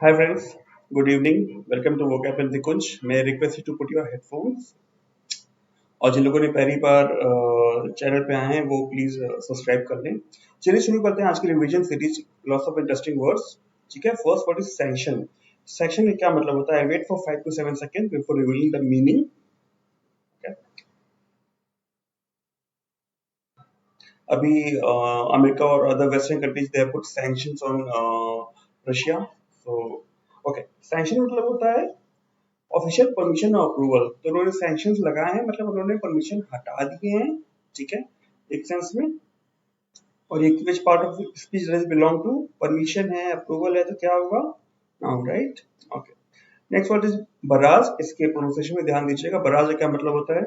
Hi friends, good evening. Welcome to Vocab and Nikunj. May I request you to put your headphones? और जिन लोगों ने पहली बार channel पे आए हैं वो प्लीज सब्सक्राइब कर लें। चलिए शुरू करते हैं आज की revision series lots of interesting words. ठीक है, first word is sanction. Sanction का क्या मतलब होता है? Wait for 5 to 7 second before revealing the meaning. अभी अमेरिका और other western countries they have put sanctions on Russia. So okay, sanction मतलब होता है ऑफिशियल परमिशन और अप्रूवल। तो उन्होंने सैंक्शंस लगाए हैं, मतलब उन्होंने परमिशन हटा दिए हैं। ठीक है, एक सेंस में। और एक which part of speech does belong to? Permission है, अप्रूवल है, तो क्या होगा? Noun, right? Okay, next word is barrage. इसके प्रोनाउंसिएशन में ध्यान दीजिएगा। बराज का क्या मतलब होता है?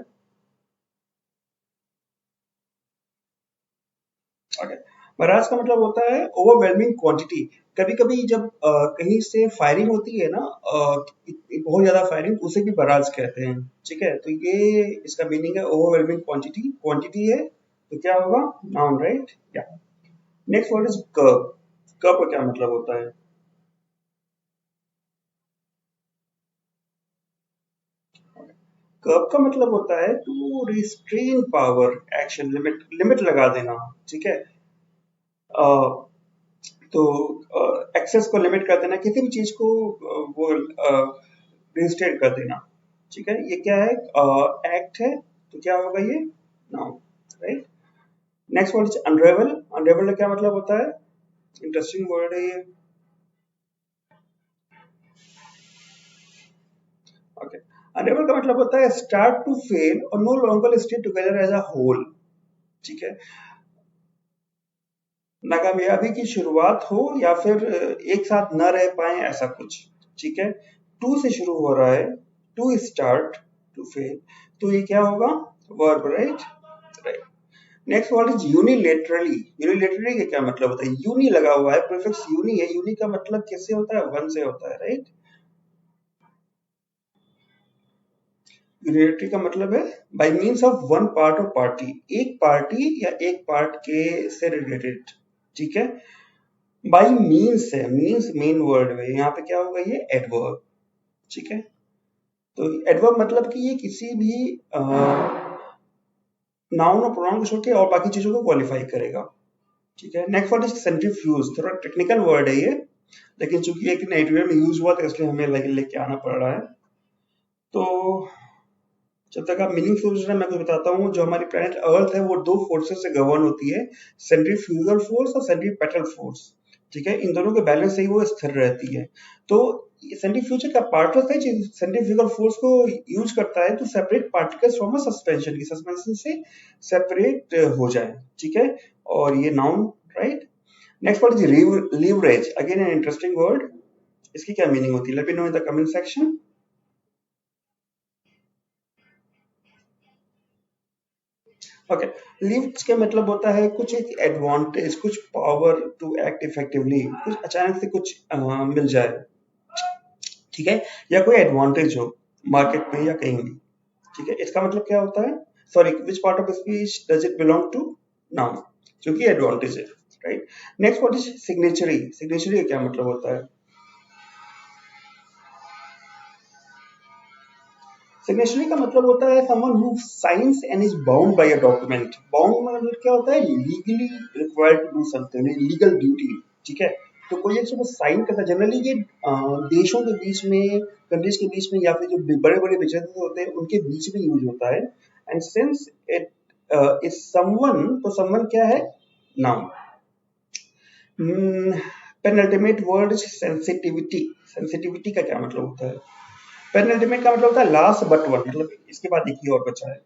ओके, बराज का मतलब होता है ओवरवेलमिंग क्वांटिटी। कभी कभी जब कहीं से फायरिंग होती है ना, बहुत ज्यादा फायरिंग, उसे भी बराज कहते हैं। ठीक है, तो ये इसका मीनिंग है ओवरवेलमिंग क्वांटिटी। क्वांटिटी है तो क्या होगा? Noun, right? या next word is curve. Curve का क्या मतलब होता है? कर्व का मतलब होता है to restrain power, action, limit, limit लगा देना। ठीक है, अ, तो एक्सेस को लिमिट कर देना, किसी भी चीज को वो रिस्ट्रेन कर देना। ठीक है, ये क्या है? एक्ट है, तो क्या होगा ये? Noun, right? Next word is अनरेवल। अनरेवल का क्या मतलब होता है? इंटरेस्टिंग वर्ड है ये। ओके, अनरेवल का मतलब होता है स्टार्ट टू फेल और no longer stay together as a whole. ठीक है, नाकामयाबी की शुरुआत हो या फिर एक साथ न रह पाए, ऐसा कुछ। ठीक है, टू से शुरू हो रहा है, टू स्टार्ट, टू फेल, तो ये क्या होगा? Verb, right? Right. Next word is unilaterally. Unilaterally का क्या मतलब होता है? यूनि लगा हुआ है, प्रीफिक्स यूनि है। यूनि का मतलब किससे होता है? वन से होता है, राइट? यूनिलेटरी का मतलब है by means of one part of party, एक पार्टी या एक पार्ट के से रिलेटेड। ठीक है, बाई मीन्स है, मीन्स मेन वर्ड है, यहाँ पे क्या होगा? ये एडवर्ब। ठीक है, तो एडवर्ब मतलब कि ये किसी भी नाउन और प्रोनाउन को छोड़ के और बाकी चीजों को क्वालिफाई करेगा। ठीक है, नेक्स्ट वर्ड इज सेंट्रीफ्यूज। थोड़ा टेक्निकल वर्ड है ये, लेकिन चूंकि एक नेटिव में यूज हुआ तो इसलिए हमें लेके आना पड़ रहा है। तो जब तक आप मीनिंग सोच रहे हैं, मैं आपको बताता हूँ, जो हमारी प्लेनेट अर्थ है वो दो फोर्सेस से गवर्न होती है, सेंट्रीफ्यूगल फोर्स और सेंट्रीपेटल फोर्स। ठीक है, इन दोनों के बैलेंस से ही वो स्थिर रहती है। तो सेंट्रीफ्यूगल का पार्ट होता है, सेंट्रीफ्यूगल फोर्स को यूज करता है to separate particles from a suspension, की सस्पेंशन से सेपरेट हो जाए। ठीक है, और ये noun, right? Next word is leverage. Again an interesting word. इसकी क्या मीनिंग होती है? Let me know in the comment section. Okay, lift का मतलब होता है कुछ एक एडवांटेज, कुछ पावर टू एक्ट इफेक्टिवली, कुछ अचानक से कुछ मिल जाए। ठीक है, या कोई एडवांटेज हो मार्केट में या कहीं भी। ठीक है, इसका मतलब क्या होता है? Sorry, which part of speech does it belong to? Noun, क्योंकि एडवांटेज है, right? Next what is signatory. Signatory का क्या मतलब होता है? सिग्नेचरी का मतलब होता है someone who signs and is bound by a document. Bound मतलब क्या होता है? Legally required to do something, legal duty. ठीक है, तो कोई एक सुबह साइन करता है, जनरली ये देशों के बीच में, कंट्रीज के बीच में, या फिर जो बड़े बड़े बिजनेस होते हैं उनके बीच में यूज होता है। And since it is someone, तो समवन क्या है? Noun. Penultimate word sensitivity. Sensitivity का क्या मतलब होता है? पेनल्टीमेट का मतलब होता है लास्ट बट वन, मतलब इसके बाद एक ही और बचा है।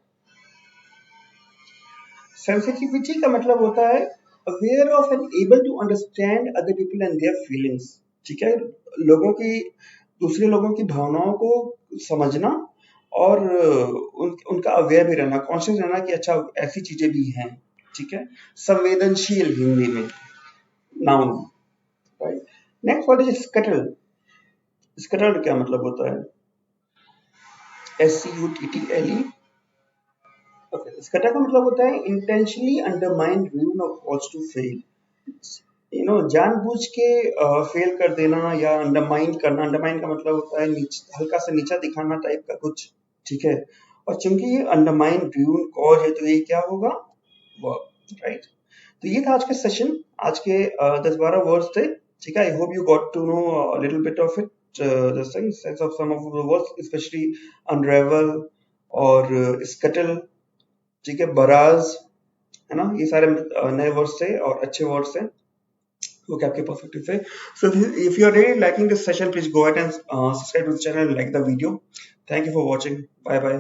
सेंसिटिविटी का मतलब होता है aware of and able to understand other people and their feelings. ठीक है, लोगों की, दूसरे लोगों की भावनाओं को समझना और उनका अवेयर भी रहना, कॉन्शियस रहना कि अच्छा ऐसी चीजें भी हैं। ठीक है, संवेदनशील हिंदी में, noun, right? Next word is scuttle. Scuttle क्या मतलब होता है? SCUTTLE। ओके, स्कटर का मतलब होता है इंटेंशनली अंडरमाइन, रूइन और कॉज टू फेल। जानबूझ के फेल कर देना या अंडरमाइन करना। अंडरमाइन का मतलब होता है हल्का सा नीचा दिखाना टाइप का कुछ, ठीक है। और चूंकि ये अंडरमाइन ड्यून कॉज है तो ये क्या होगा, वर्ब, राइट। तो ये था आज का सेशन, आज के 10-12 वर्ड्स थे, ठीक है। I hope you got to know little bit of it, this thing, sense of some of the words, specially unravel और स्कटल, ठीक है, बराज, है ना। ये सारे नए वर्ड्स थे और अच्छे वर्ड्स थे look आपके perspective से. So if you are really liking this session, please go ahead and subscribe to the channel and like the video. Thank you for watching. Bye bye.